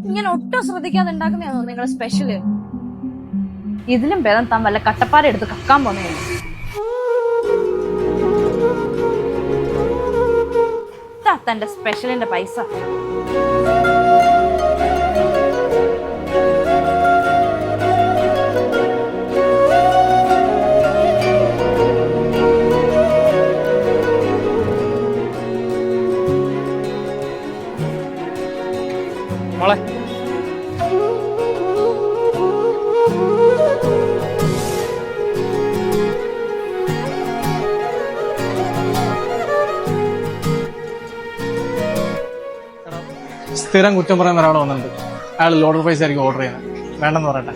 ഇങ്ങനെ ഒട്ടും ശ്രദ്ധിക്കാതെ ഉണ്ടാക്കുന്നതാണോ നിങ്ങളുടെ സ്പെഷ്യല്? ഇതിലും ഭേദം താൻ വല്ല കട്ടപ്പാറ എടുത്ത് കക്കാൻ പോന്നേ. തന്റെ സ്പെഷ്യലിന്റെ പൈസ. മോളെ സ്ഥിരം കുറ്റം പറയാൻ ഒരാൾ വന്നിട്ടുണ്ട്. അയാൾ ലോഡർ പൈസ ആയിരിക്കും ഓർഡർ ചെയ്യുന്നത്. വേണ്ടെന്ന് പറയട്ടെ.